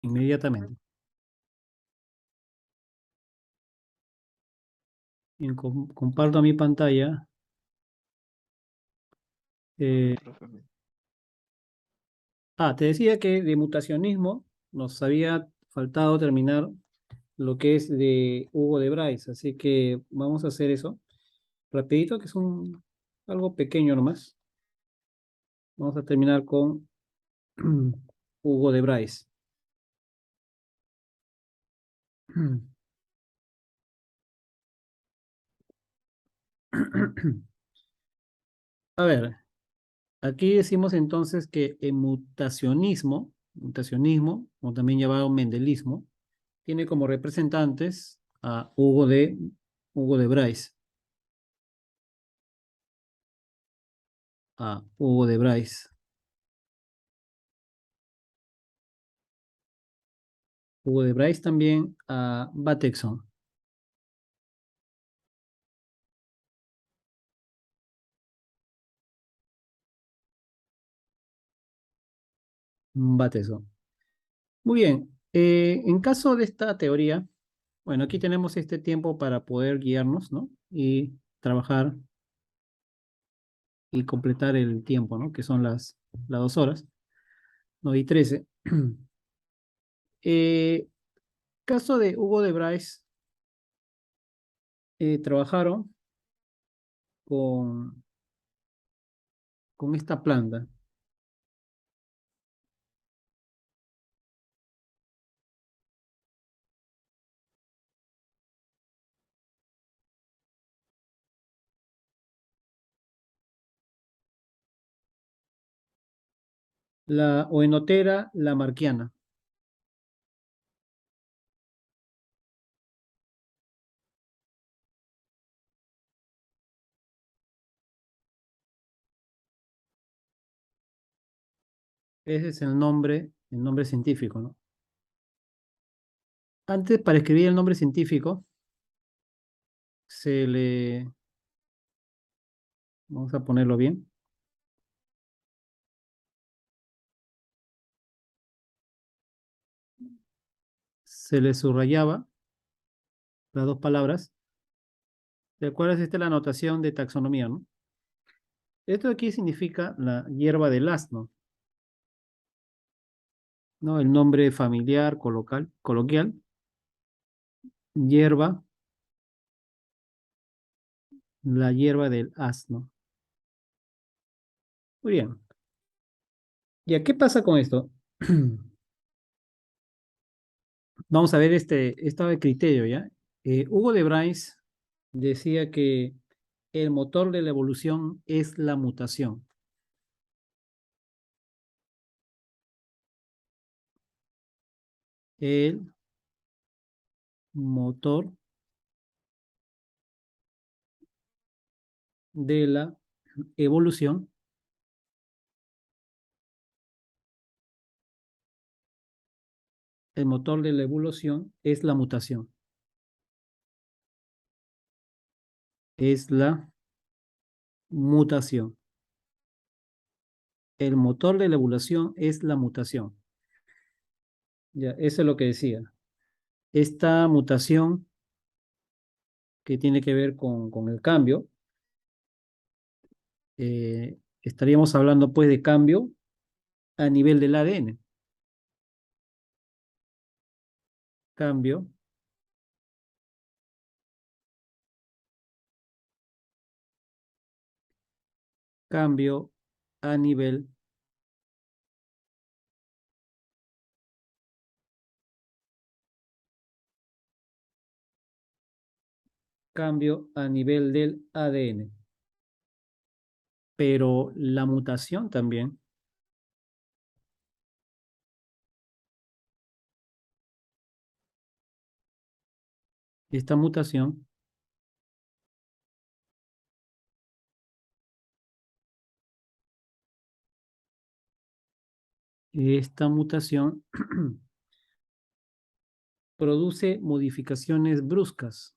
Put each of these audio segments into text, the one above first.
inmediatamente. Bien, comparto mi pantalla. Hola, Eh, profe. Te decía que de mutacionismo nos había faltado terminar lo que es de Hugo de Bryce, así que vamos a hacer eso rapidito, que es algo pequeño nomás. Vamos a terminar con Hugo de Bryce. A ver, aquí decimos entonces que el mutacionismo, o también llamado mendelismo, tiene como representantes a Hugo de Bryce, a Hugo de Bryce. Hugo de Bryce también a Bateson. Bateson. Muy bien. En caso de esta teoría, bueno, aquí tenemos este tiempo para poder guiarnos, ¿no? Y trabajar y completar el tiempo, ¿no? Que son las 2 horas, 9:13. Caso de Hugo de Bryce, trabajaron con, con esta planta. La Oenotera lamarckiana. Ese es el nombre científico, ¿no? Antes, para escribir el nombre científico, se le, vamos a ponerlo bien, se le subrayaba las dos palabras. ¿Te acuerdas? Esta es la anotación de taxonomía, ¿no? Esto aquí significa la hierba del asno, ¿no? El nombre familiar, coloquial, hierba, la hierba del asno. Muy bien. ¿Ya qué pasa con esto? Vamos a ver este criterio, ¿ya? Hugo de Bryce decía que el motor de la evolución es la mutación. El motor de la evolución, el motor de la evolución es la mutación. Es la mutación. El motor de la evolución es la mutación. Ya, eso es lo que decía. Esta mutación que tiene que ver con el cambio, estaríamos hablando pues de cambio a nivel del ADN. Cambio, cambio a nivel, cambio a nivel del ADN. Pero la mutación también, esta mutación, esta mutación produce modificaciones bruscas,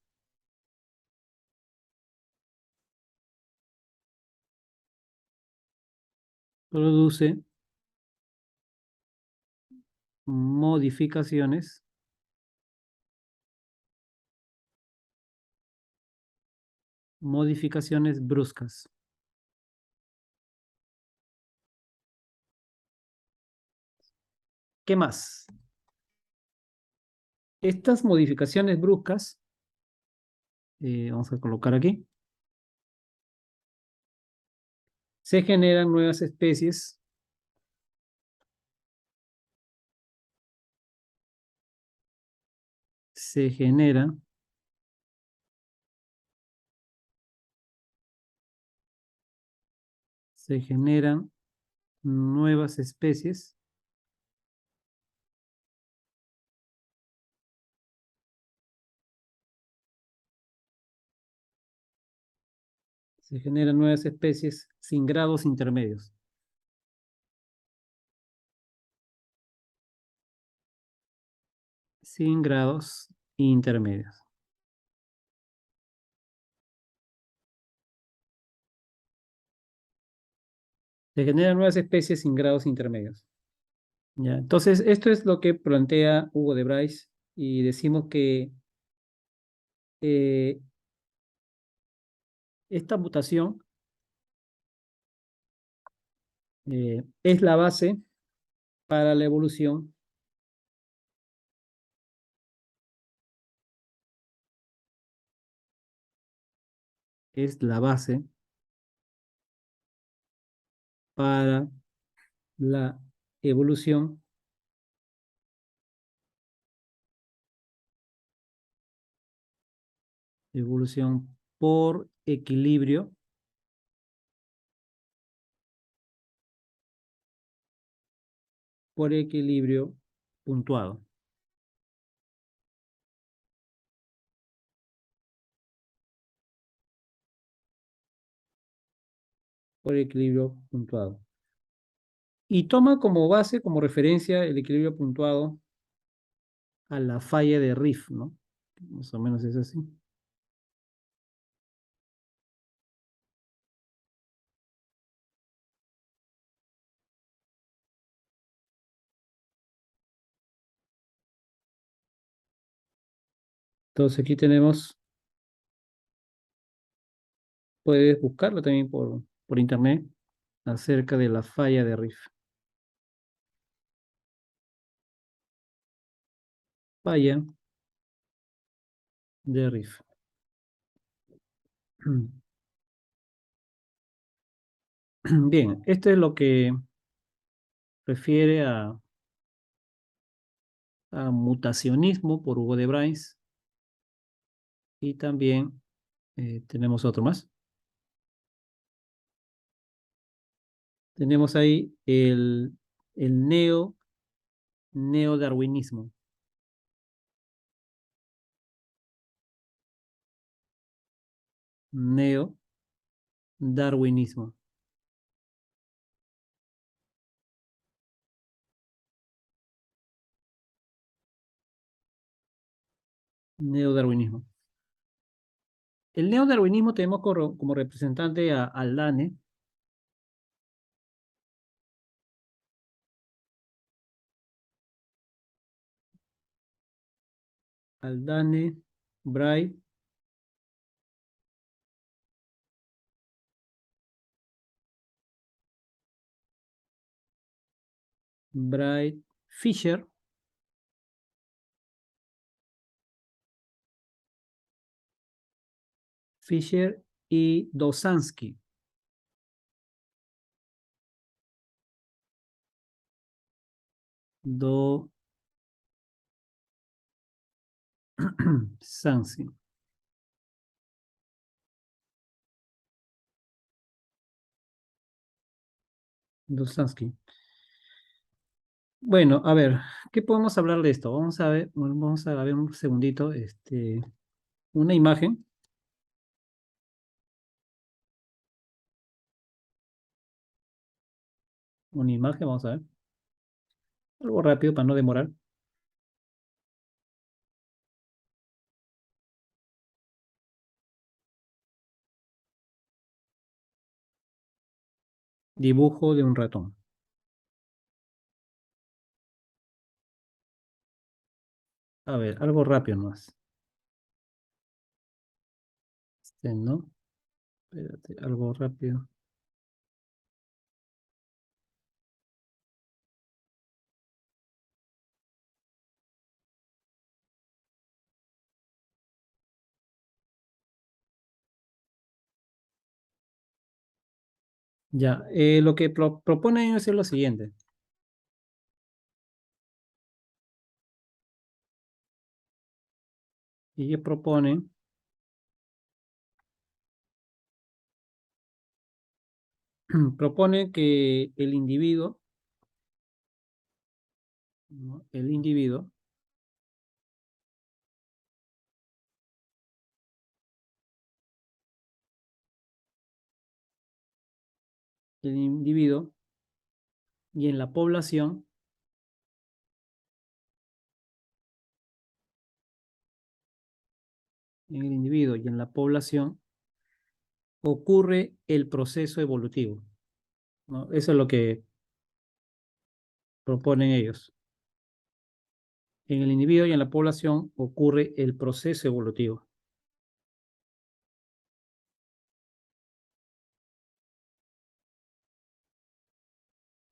produce modificaciones bruscas. ¿Qué más? Estas modificaciones bruscas, vamos a colocar aquí, se generan nuevas especies, se genera, se generan nuevas especies se generan nuevas especies sin grados intermedios. Sin grados intermedios. Se generan nuevas especies sin grados intermedios. ¿Ya? Entonces, esto es lo que plantea Hugo de Bryce y decimos que eh, esta mutación es la base para la evolución, es la base para la evolución, evolución por equilibrio puntuado. Por equilibrio puntuado. Y toma como base, como referencia, el equilibrio puntuado a la falla de Riff, ¿no? Más o menos es así. Entonces aquí tenemos, puedes buscarlo también por internet, acerca de la falla de Riff. Falla de Riff. Bien, esto es lo que refiere a mutacionismo por Hugo de Bryce. Y también tenemos otro más. Tenemos ahí el neodarwinismo. Neodarwinismo. Neodarwinismo. El neodarwinismo tenemos como representante a Aldane. Aldane, Bray, Bright, Fisher, Fisher y Dosansky. Dosansky. Dosansky. Bueno, a ver, ¿qué podemos hablar de esto? Vamos a ver, bueno, vamos a ver un segundito, una imagen, vamos a ver, algo rápido para no demorar. Dibujo de un ratón. A ver, algo rápido más. ¿No? Espérate, algo rápido. Ya, lo que proponen es lo siguiente. Ellos proponen que el individuo, ¿no? El individuo y en la población, en el individuo y en la población, ocurre el proceso evolutivo, ¿no? Eso es lo que proponen ellos. En el individuo y en la población ocurre el proceso evolutivo.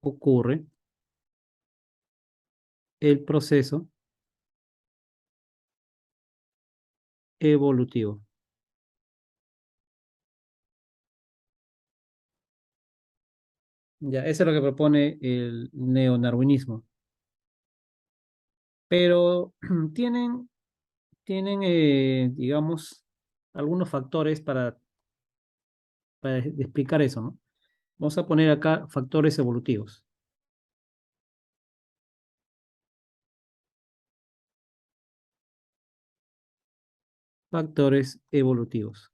Ocurre el proceso evolutivo. Ya, eso es lo que propone el neodarwinismo. Pero tienen digamos, algunos factores para explicar eso, ¿no? Vamos a poner acá factores evolutivos. Factores evolutivos.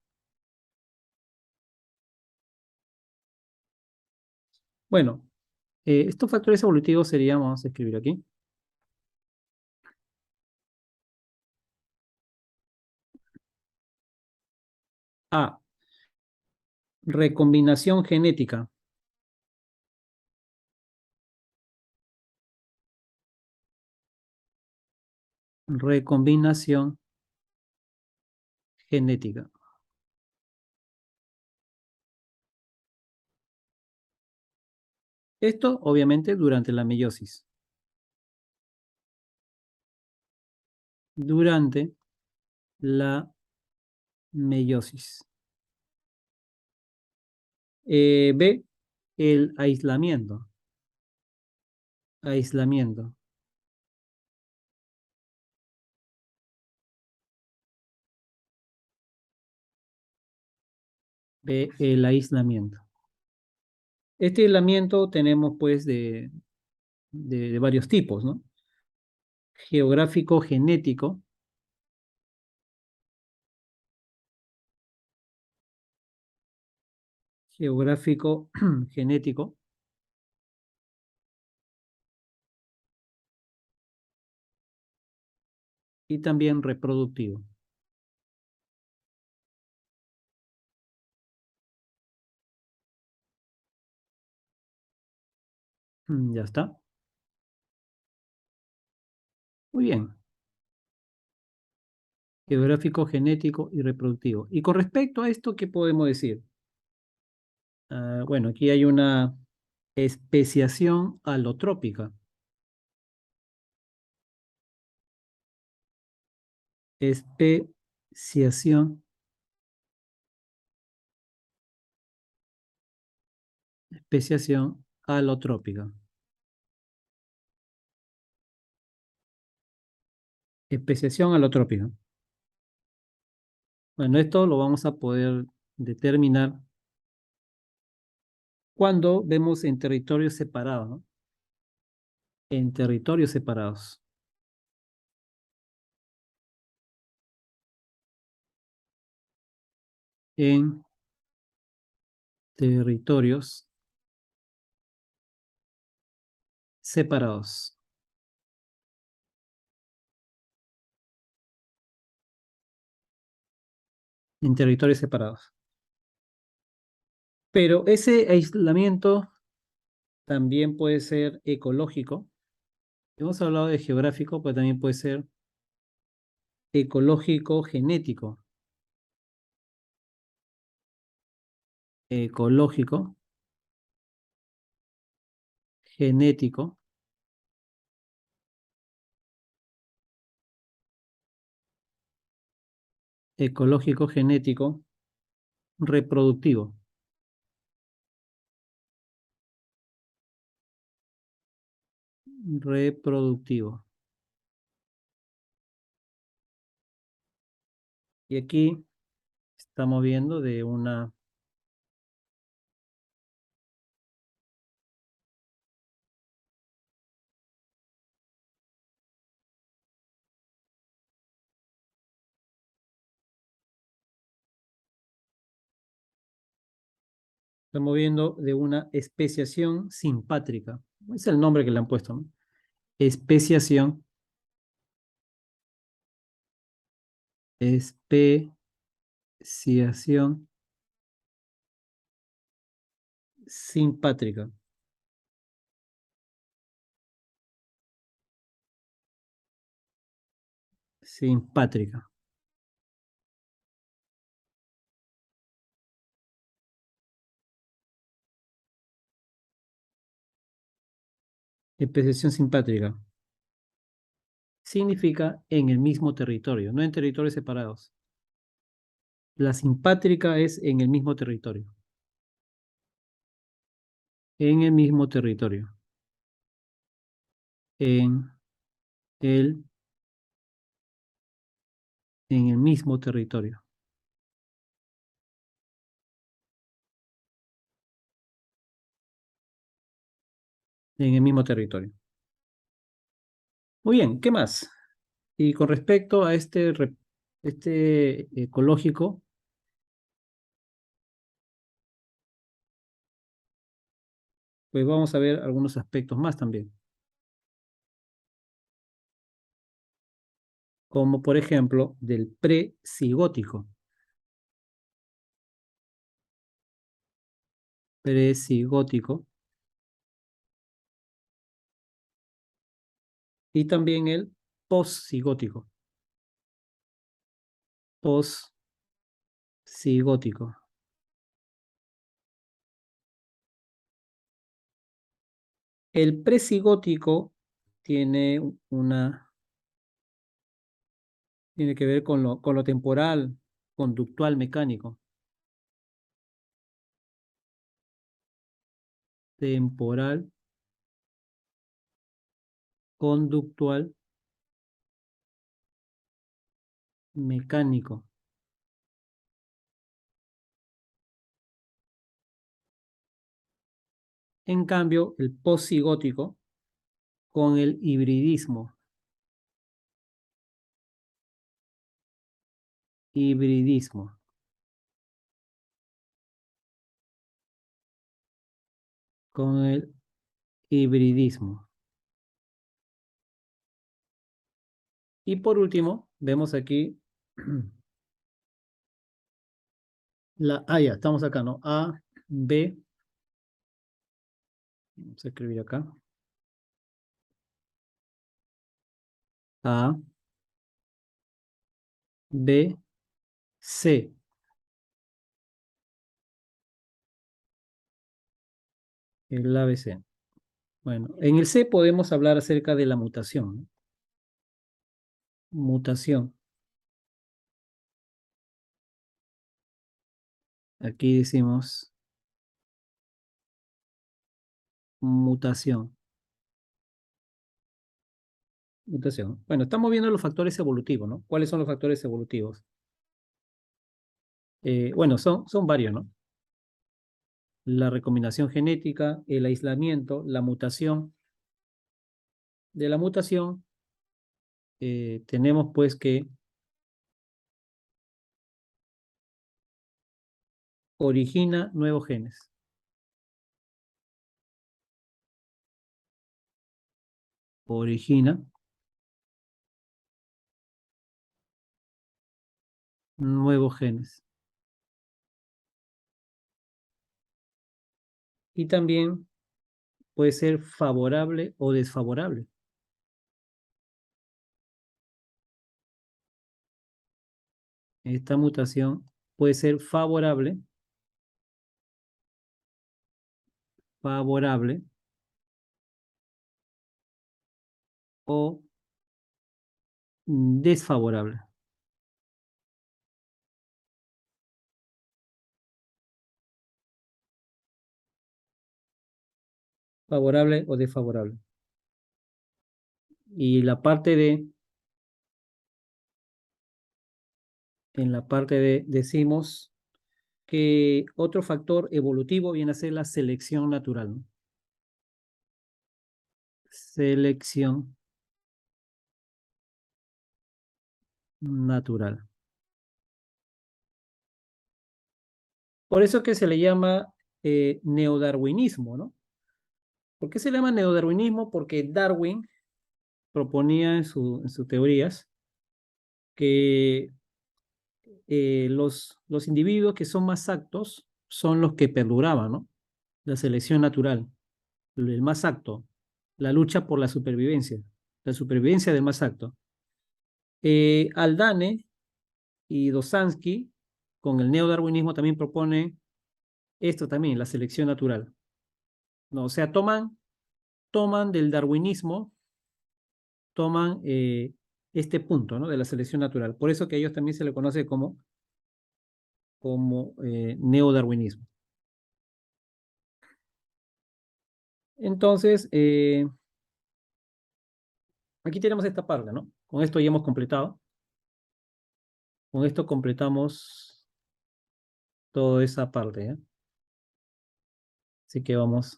Bueno, estos factores evolutivos serían, vamos a escribir aquí, A, recombinación genética. Recombinación genética. Esto, obviamente, durante la meiosis. Durante la meiosis. B, el aislamiento. Aislamiento. B, el aislamiento. Este aislamiento tenemos pues de varios tipos, ¿no? Geográfico genético, geográfico genético y también reproductivo. Ya está. Muy bien. Geográfico, genético y reproductivo. Y con respecto a esto, ¿qué podemos decir? Bueno, aquí hay una especiación alotrópica. Especiación, especiación alotrópica. Especiación alotrópica. Bueno, esto lo vamos a poder determinar cuando vemos en territorios separados, ¿no? En territorios separados. En territorios separados. En territorios separados. Pero ese aislamiento también puede ser ecológico. Hemos hablado de geográfico, pero también puede ser ecológico genético, ecológico genético, ecológico genético, reproductivo, reproductivo. Y aquí estamos viendo de una, estamos viendo de una especiación simpátrica. Es el nombre que le han puesto, ¿no? Especiación, especiación simpátrica, simpátrica. Especiación simpátrica significa en el mismo territorio, no en territorios separados. La simpátrica es en el mismo territorio, en el mismo territorio, en el, en el mismo territorio, en el mismo territorio. Muy bien, ¿qué más? Y con respecto a este ecológico, pues vamos a ver algunos aspectos más también, como por ejemplo del precigótico. Precigótico y también el poscigótico. Poscigótico. El precigótico tiene tiene que ver con lo temporal, conductual, mecánico. Temporal, conductual, mecánico. En cambio, el poscigótico con el hibridismo. Hibridismo. Con el hibridismo. Y por último, vemos aquí ya, estamos acá, ¿no? A, B, vamos a escribir acá. A, B, C. El ABC. Bueno, en el C podemos hablar acerca de la mutación, ¿no? Mutación. Aquí decimos mutación. Mutación. Bueno, estamos viendo los factores evolutivos, ¿no? ¿Cuáles son los factores evolutivos? Bueno, son varios, ¿no? La recombinación genética, el aislamiento, la mutación. De la mutación tenemos pues que origina nuevos genes. Origina nuevos genes. Y también puede ser favorable o desfavorable. esta mutación puede ser favorable o desfavorable. Favorable o desfavorable. Y en la parte de decimos que otro factor evolutivo viene a ser la selección natural, ¿no? Selección natural. Por eso que se le llama neodarwinismo, ¿no? ¿Por qué se le llama neodarwinismo? Porque Darwin proponía en sus teorías que los individuos que son más aptos son los que perduraban, ¿no? La selección natural, el más apto, la lucha por la supervivencia del más apto. Aldane y Dosansky, con el neodarwinismo, también propone esto también, la selección natural, ¿no? O sea, toman del darwinismo, toman este punto, ¿no? De la selección natural. Por eso que a ellos también se le conoce como neodarwinismo. Entonces, aquí tenemos esta parte, ¿no? Con esto ya hemos completado. Con esto completamos toda esa parte, ¿eh? Así que vamos.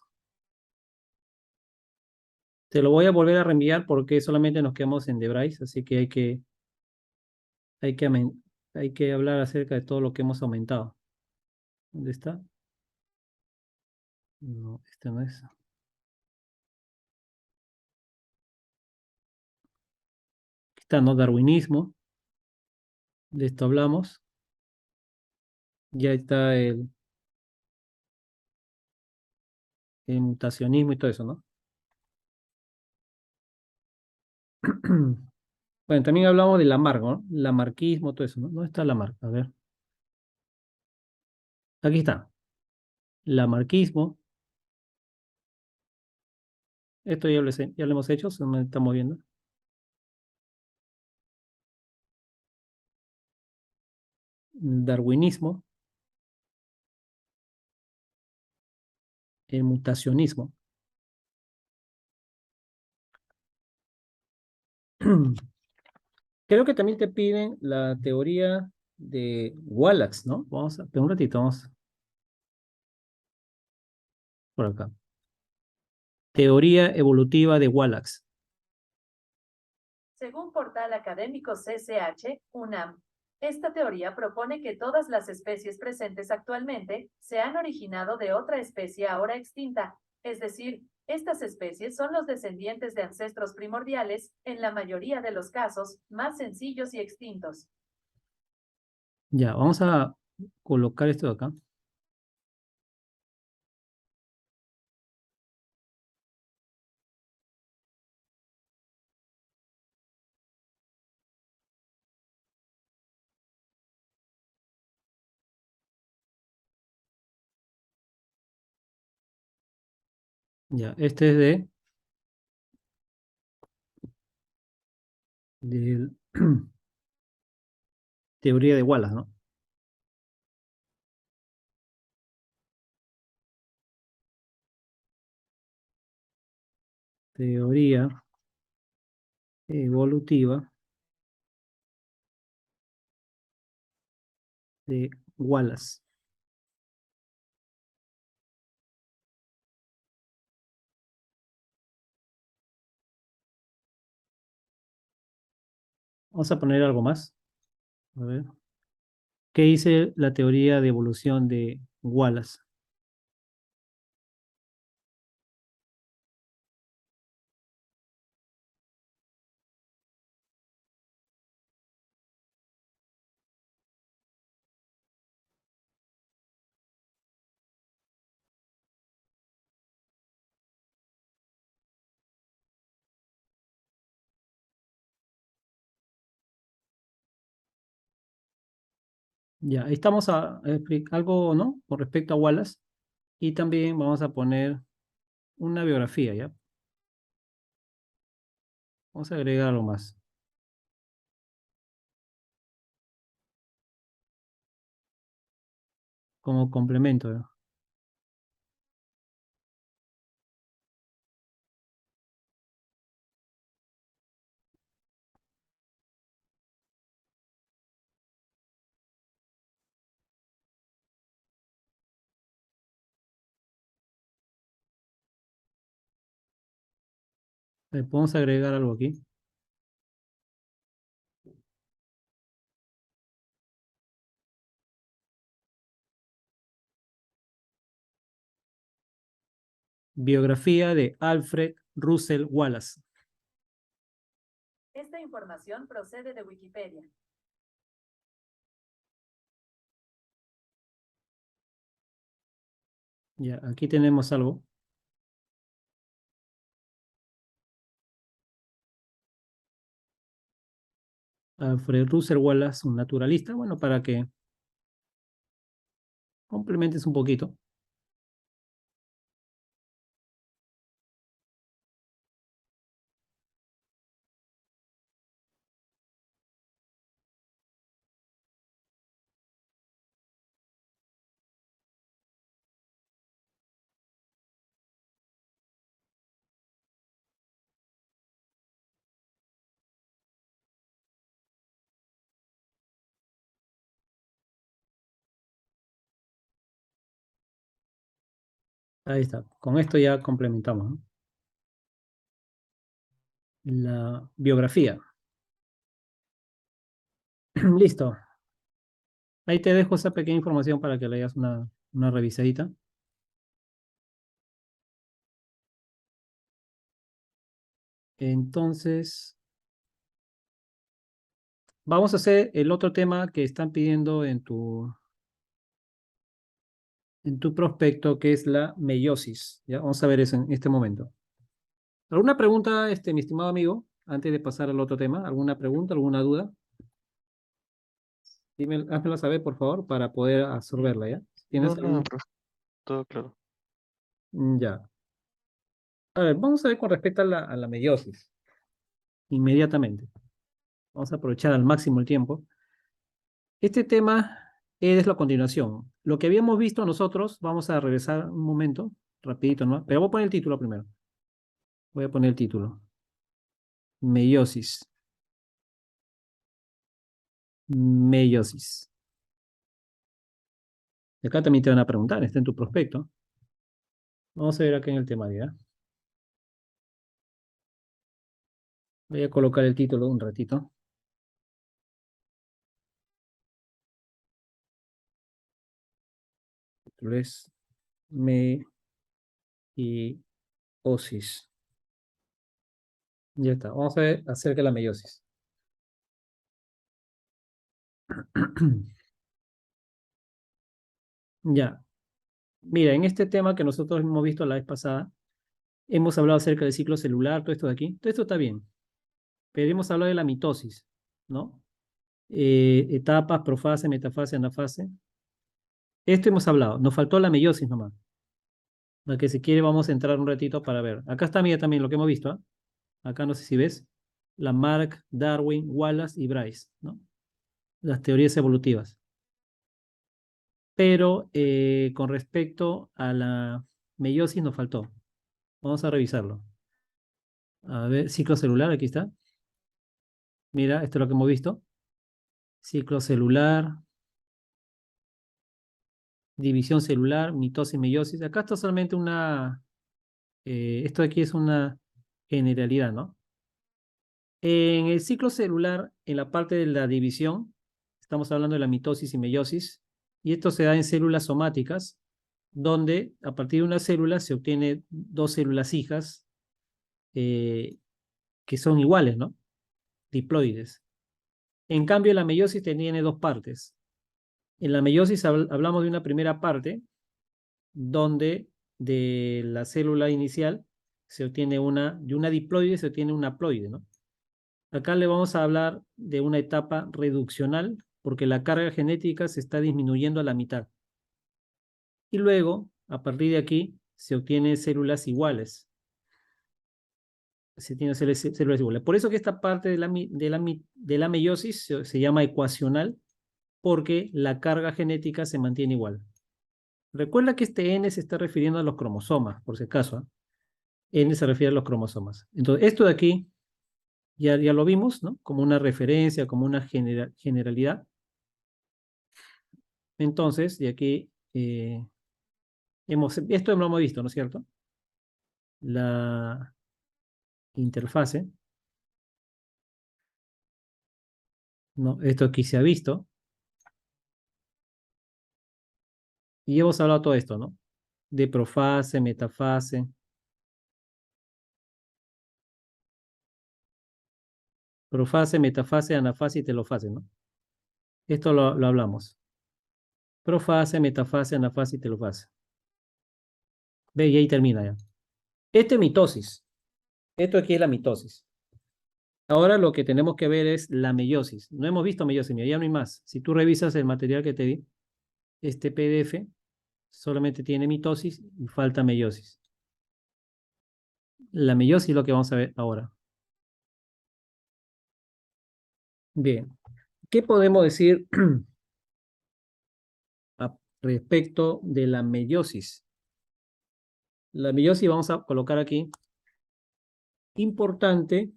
Te lo voy a volver a reenviar porque solamente nos quedamos en Debrais, así que hay que, amen- hay que hablar acerca de todo lo que hemos aumentado. ¿Dónde está? No, este no es. Aquí está, ¿no? Darwinismo, de esto hablamos. Ya está el mutacionismo y todo eso, ¿no? Bueno, también hablamos de Lamarck, ¿no? Lamarquismo, todo eso, ¿no? ¿Dónde está Lamarck? A ver, aquí está. Lamarquismo, esto ya lo hemos hecho, se me estamos viendo. Darwinismo, el mutacionismo. Creo que también te piden la teoría de Wallace, ¿no? Vamos a, espera un ratito, vamos por acá. Teoría evolutiva de Wallace. Según portal académico CCH, UNAM, esta teoría propone que todas las especies presentes actualmente se han originado de otra especie ahora extinta, es decir, estas especies son los descendientes de ancestros primordiales, en la mayoría de los casos, más sencillos y extintos. Ya, vamos a colocar esto de acá. Ya, este es de teoría de Wallace, ¿no? Teoría evolutiva de Wallace. Vamos a poner algo más. A ver. ¿Qué dice la teoría de evolución de Wallace? Ya, ahí estamos a explicar algo, ¿no? Con respecto a Wallace. Y también vamos a poner una biografía, ¿ya? Vamos a agregar algo más como complemento, ¿ya? Podemos agregar algo aquí. Biografía de Alfred Russel Wallace. Esta información procede de Wikipedia. Ya, aquí tenemos algo. Alfred Russel Wallace, un naturalista. Bueno, para que complementes un poquito. Ahí está. Con esto ya complementamos, ¿no? La biografía. Listo. Ahí te dejo esa pequeña información para que le hagas una revisadita. Entonces, vamos a hacer el otro tema que están pidiendo en tu prospecto, que es la meiosis. ¿Ya? Vamos a ver eso en este momento. ¿Alguna pregunta, mi estimado amigo, antes de pasar al otro tema? ¿Alguna pregunta, alguna duda? Dime, házmela saber, por favor, para poder absorberla, ¿ya? No, ¿Tienes nada, algún...? profe, todo claro. Ya. A ver, vamos a ver con respecto a la meiosis. Inmediatamente. Vamos a aprovechar al máximo el tiempo. Este tema es la continuación. Lo que habíamos visto nosotros, vamos a regresar un momento, rapidito, ¿no? Pero voy a poner el título primero. Voy a poner el título. Meiosis. Meiosis. Acá también te van a preguntar, está en tu prospecto. Vamos a ver acá en el temario, ¿ya? Voy a colocar el título un ratito. El título es meiosis. Ya está. Vamos a ver acerca de la meiosis. Ya. Mira, en este tema que nosotros hemos visto la vez pasada, hemos hablado acerca del ciclo celular, todo esto de aquí. Todo esto está bien. Pero hemos hablado de la mitosis, ¿no? Etapas, profase, metafase, anafase. Esto hemos hablado. Nos faltó la meiosis nomás. La que si quiere vamos a entrar un ratito para ver. Acá está, mira, también lo que hemos visto, ¿ah? Acá no sé si ves. Lamarck, Darwin, Wallace y Bryce, ¿no? Las teorías evolutivas. Pero con respecto a la meiosis nos faltó. Vamos a revisarlo. A ver, ciclo celular, aquí está. Mira, esto es lo que hemos visto. Ciclo celular, división celular, mitosis, meiosis. Acá está solamente esto aquí es una generalidad, ¿no? En el ciclo celular, en la parte de la división, estamos hablando de la mitosis y meiosis, y esto se da en células somáticas, donde a partir de una célula se obtiene dos células hijas eh, que son iguales, ¿no? Diploides. En cambio, la meiosis tiene dos partes. En la meiosis hablamos de una primera parte, donde de la célula inicial se obtiene de una diploide se obtiene una haploide, ¿no? Acá le vamos a hablar de una etapa reduccional porque la carga genética se está disminuyendo a la mitad. Y luego, a partir de aquí, se obtienen células iguales. Se tienen células iguales. Por eso que esta parte de la meiosis se llama ecuacional, porque la carga genética se mantiene igual. Recuerda que este N se está refiriendo a los cromosomas, por si acaso, ¿eh? N se refiere a los cromosomas. Entonces, esto de aquí ya lo vimos, ¿no? Como una referencia, como una generalidad. Entonces, de aquí, esto lo hemos visto, ¿no es cierto? La interfase, ¿no? Esto aquí se ha visto. Y hemos hablado todo esto, ¿no? De profase, metafase. Profase, metafase, anafase y telofase, ¿no? Esto lo hablamos. Profase, metafase, anafase y telofase. Ve, y ahí termina ya. Esto es mitosis. Esto aquí es la mitosis. Ahora lo que tenemos que ver es la meiosis. No hemos visto meiosis, mira, ya no hay más. Si tú revisas el material que te di, este PDF solamente tiene mitosis y falta meiosis. La meiosis es lo que vamos a ver ahora. Bien, ¿qué podemos decir respecto de la meiosis? La meiosis vamos a colocar aquí, importante,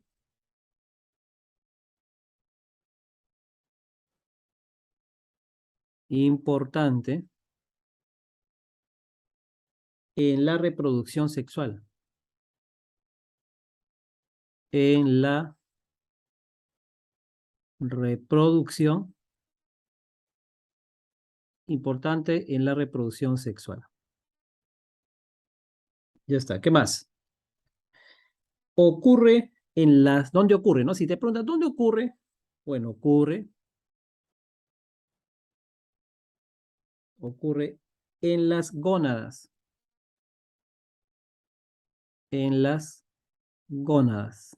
importante en la reproducción sexual. En la reproducción, importante en la reproducción sexual. Ya está, ¿qué más? Ocurre en las, ¿dónde ocurre? ¿No? Si te preguntas, ¿dónde ocurre? Bueno, ocurre en las gónadas. En las gónadas.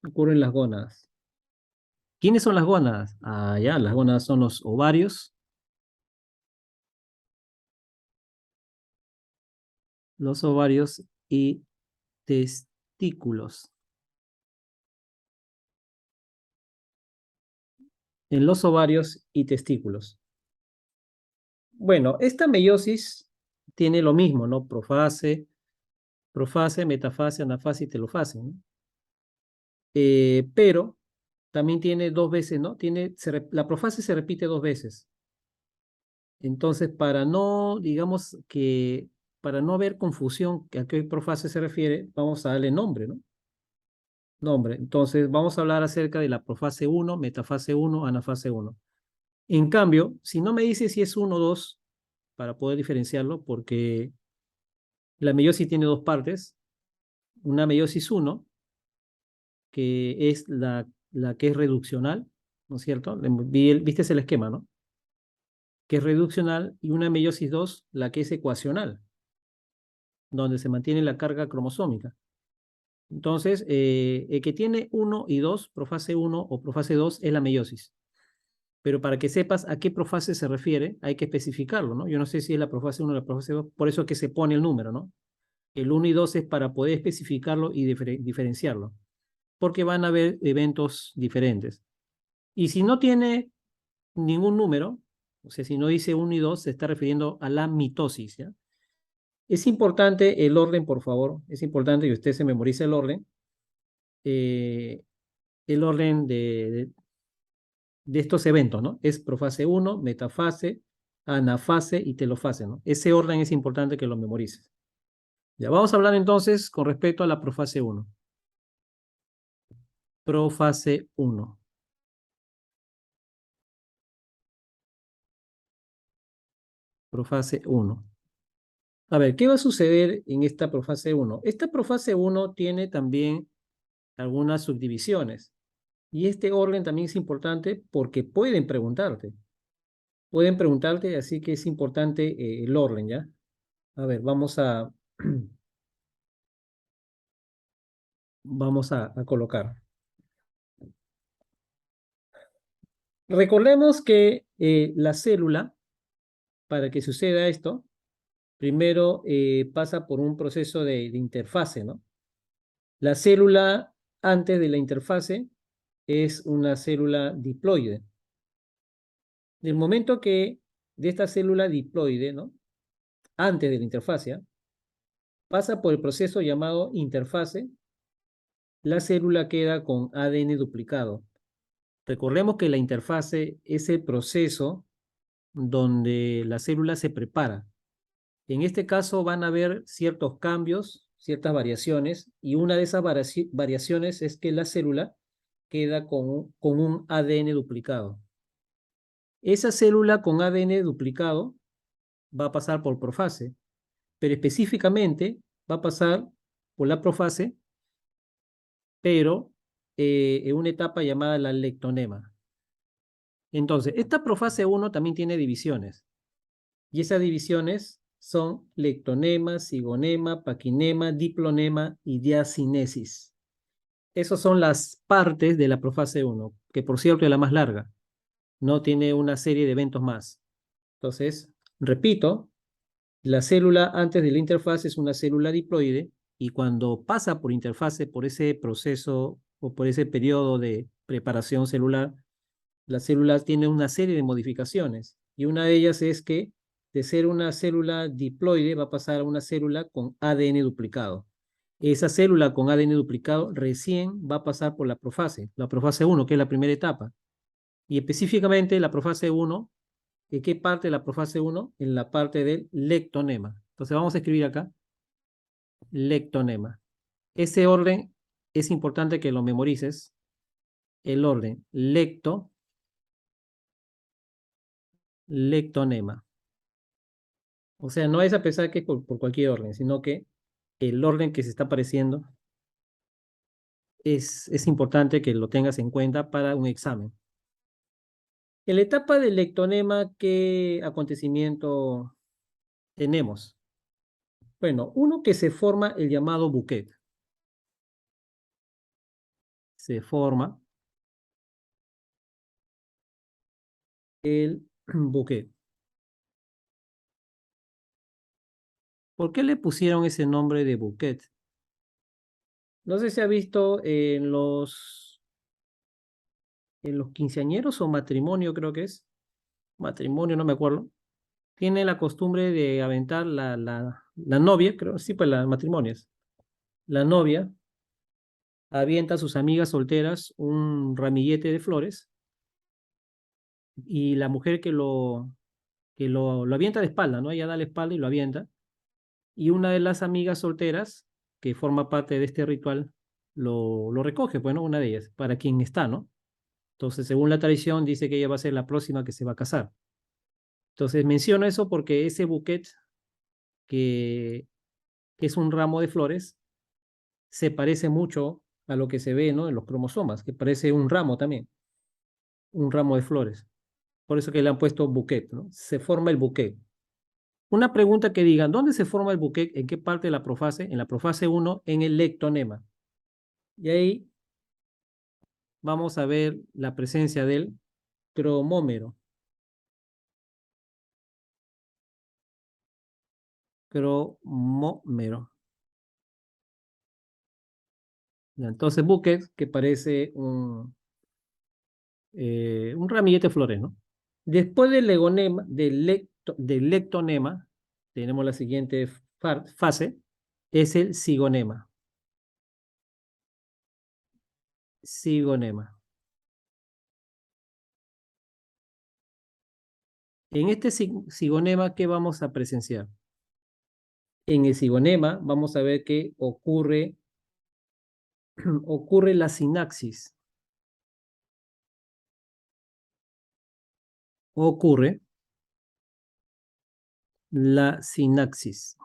Ocurre en las gónadas. ¿Quiénes son las gónadas? Ah, ya, las gónadas son los ovarios. Los ovarios y testículos. En los ovarios y testículos. Bueno, esta meiosis tiene lo mismo, ¿no? Profase, metafase, anafase y telofase, ¿no? Pero también tiene dos veces, ¿no? La profase se repite dos veces. Entonces, para no, digamos que, para no haber confusión a qué profase se refiere, vamos a darle nombre, ¿no? Nombre. Entonces, vamos a hablar acerca de la profase 1, metafase 1, anafase 1. En cambio, si no me dice si es 1 o 2, para poder diferenciarlo, porque la meiosis tiene dos partes. Una meiosis 1, que es la que es reduccional, ¿no es cierto? Viste el esquema, ¿no? Que es reduccional, y una meiosis 2, la que es ecuacional, donde se mantiene la carga cromosómica. Entonces, el que tiene 1 y 2, profase 1 o profase 2, es la meiosis. Pero para que sepas a qué profase se refiere, hay que especificarlo, ¿no? Yo no sé si es la profase 1 o la profase 2, por eso es que se pone el número, ¿no? El 1 y 2 es para poder especificarlo y diferenciarlo, porque van a haber eventos diferentes. Y si no tiene ningún número, o sea, si no dice 1 y 2, se está refiriendo a la mitosis, ¿ya? Es importante el orden, por favor. Es importante que usted se memorice eh, el orden de estos eventos, ¿no? Es profase 1, metafase, anafase y telofase, ¿no? Ese orden es importante que lo memorices. Ya vamos a hablar entonces con respecto a la profase 1. Profase 1. Profase 1. A ver, ¿qué va a suceder en esta profase 1? Esta profase 1 tiene también algunas subdivisiones. Y este orden también es importante porque pueden preguntarte. Pueden preguntarte, así que es importante el orden, ¿ya? A ver, vamos a colocar. Recordemos que la célula, para que suceda esto, primero pasa por un proceso de interfase, ¿no? La célula antes de la interfase es una célula diploide. Del momento que de esta célula diploide, ¿no? Antes de la interfase, pasa por el proceso llamado interfase, la célula queda con ADN duplicado. Recordemos que la interfase es el proceso donde la célula se prepara. En este caso van a haber ciertos cambios, ciertas variaciones, y una de esas variaciones es que la célula queda con un ADN duplicado. Esa célula con ADN duplicado va a pasar por profase, pero específicamente va a pasar por la profase, pero en una etapa llamada la lectonema. Entonces, esta profase 1 también tiene divisiones, y esas divisiones son lectonema, cigonema, paquinema, diplonema y diacinesis. Esas son las partes de la profase 1, que por cierto es la más larga, no tiene una serie de eventos más. Entonces, repito, la célula antes de la interfase es una célula diploide y cuando pasa por interfase, por ese proceso o por ese periodo de preparación celular, la célula tiene una serie de modificaciones y una de ellas es que de ser una célula diploide va a pasar a una célula con ADN duplicado. Esa célula con ADN duplicado recién va a pasar por la profase 1, que es la primera etapa. Y específicamente la profase 1, ¿en qué parte de la profase 1? En la parte del lectonema. Entonces vamos a escribir acá, lectonema. Ese orden es importante que lo memorices. El orden lectonema. O sea, no es a pensar que es por cualquier orden, sino que el orden que se está apareciendo es importante que lo tengas en cuenta para un examen. En la etapa del lectonema, ¿qué acontecimiento tenemos? Bueno, uno que se forma el llamado bouquet. Se forma el bouquet. ¿Por qué le pusieron ese nombre de bouquet? No sé si ha visto en los quinceañeros o matrimonio, creo que es. Matrimonio, no me acuerdo. Tiene la costumbre de aventar la novia, creo, sí, pues las matrimonios. La novia avienta a sus amigas solteras un ramillete de flores y la mujer que lo avienta de espalda, ¿no? Ella da la espalda y lo avienta. Y una de las amigas solteras, que forma parte de este ritual, lo recoge, bueno, una de ellas, para quien está, ¿no? Entonces, según la tradición, dice que ella va a ser la próxima que se va a casar. Entonces, menciono eso porque ese bouquet, que es un ramo de flores, se parece mucho a lo que se ve, ¿no? En los cromosomas, que parece un ramo también, un ramo de flores. Por eso que le han puesto bouquet, ¿no? Se forma el bouquet. Una pregunta que digan, ¿dónde se forma el bouquet? ¿En qué parte de la profase? En la profase 1, en el lectonema. Y ahí vamos a ver la presencia del cromómero. Cromómero. Entonces, bouquet, que parece un ramillete de flores, ¿no? Después del legonema, del lectonema, tenemos la siguiente fase, es el cigonema. Cigonema. En este cigonema, ¿qué vamos a presenciar? En el cigonema vamos a ver que ocurre la sinapsis. Ocurre la sinapsis.